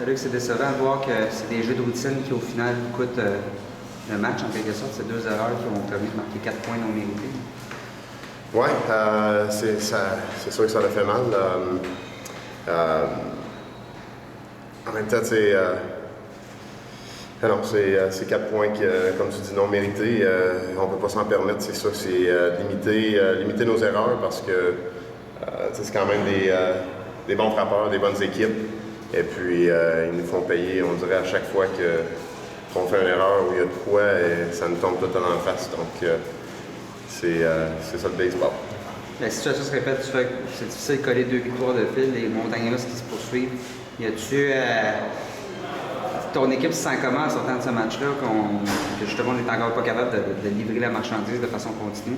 Luc, c'est décevant de voir que c'est des jeux de routine qui, au final, coûtent le match, en quelque sorte. C'est 2 erreurs qui ont permis de marquer 4 points non mérités. Oui, c'est sûr que ça l'a fait mal. En même temps, non, c'est 4 points qui, comme tu dis, non mérités. On ne peut pas s'en permettre, c'est ça. C'est limiter nos erreurs parce que c'est quand même des bons frappeurs, des bonnes équipes. Et puis, ils nous font payer, on dirait, à chaque fois qu'on fait une erreur où il y a de quoi, et ça nous tombe tout dans la face. Donc, c'est ça le baseball. La situation se répète, tu fais que c'est difficile de coller 2 victoires de fil, les montagnes russes qui se poursuivent. Y a-tu ton équipe se sent comment en sortant de ce match-là, que justement on n'est encore pas capable de livrer la marchandise de façon continue?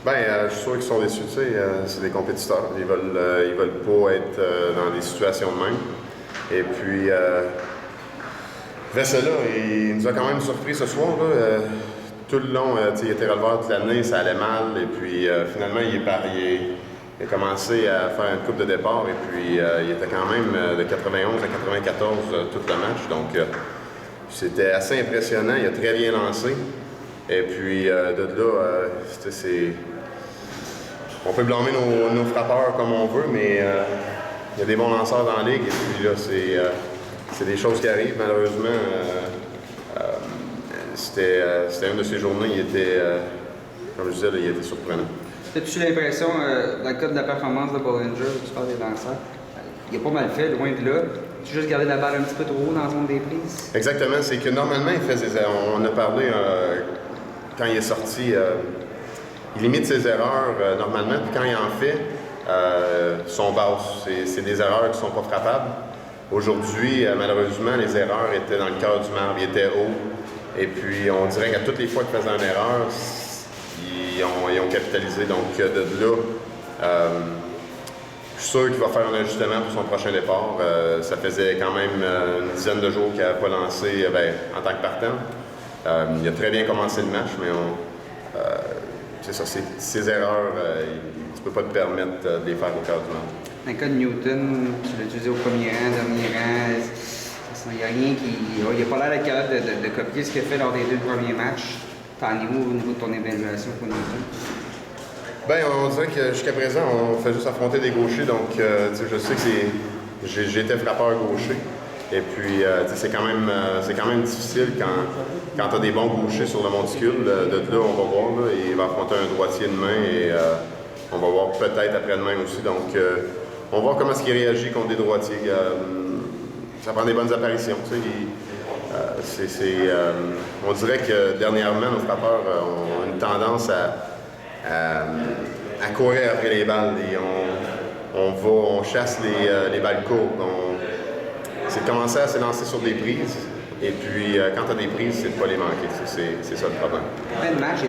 Bien, je suis sûr qu'ils sont déçus, tu sais, c'est des compétiteurs. Ils veulent pas être dans des situations de même. Et puis, Vessela, il nous a quand même surpris ce soir, là. Tout le long, il était releveur toute l'année, ça allait mal. Et puis, finalement, il a commencé à faire une coupe de départ. Et puis, il était quand même de 91 à 94 tout le match. Donc, c'était assez impressionnant. Il a très bien lancé. Et puis, de là, on peut blâmer nos frappeurs comme on veut, mais il y a des bons lanceurs dans la ligue. Et puis là, c'est des choses qui arrivent. Malheureusement, c'était une de ces journées, il était, comme je disais, il était surprenant. As-tu l'impression, dans le cas de la performance de Bollinger, tu parles des lanceurs, il a pas mal fait, loin de là. Tu juste gardé la balle un petit peu trop haut dans la zone des prises? Exactement, c'est que normalement, il fait des erreurs. On a parlé quand il est sorti, il limite ses erreurs normalement, puis quand il en fait, sont basses. C'est des erreurs qui ne sont pas frappables. Aujourd'hui, malheureusement, les erreurs étaient dans le cœur du marbre, ils étaient hauts. Et puis, on dirait qu'à toutes les fois qu'il faisait une erreur, ils ont capitalisé. Donc, de là, je suis sûr qu'il va faire un ajustement pour son prochain départ. Ça faisait quand même une dizaine de jours qu'il n'avait pas lancé en tant que partant. Il a très bien commencé le match, mais c'est ça, ces erreurs, tu ne peux pas te permettre de les faire au cœur du monde. Dans le cas de Newton, tu l'as utilisé au premier rang, dernier rang, il n'y a rien qui. Il n'a pas l'air d'être capable de copier ce qu'il a fait lors des 2 premiers matchs. T'en es où au niveau de ton évaluation pour Newton? Bien, on dirait que jusqu'à présent, on fait juste affronter des gauchers, donc je sais que j'étais frappeur gaucher. Et puis, c'est quand même difficile quand tu as des bons gauchers sur le monticule. De là, on va voir, là, il va affronter un droitier demain et on va voir peut-être après-demain aussi. Donc, on va voir comment est-ce qu'il réagit contre des droitiers. Ça prend des bonnes apparitions. On dirait que dernièrement, nos frappeurs ont une tendance à courir après les balles. Et on chasse les balles courtes. C'est de commencer à se lancer sur des prises. Et puis, quand tu as des prises, c'est de ne pas les manquer. C'est ça le problème. Fin de match.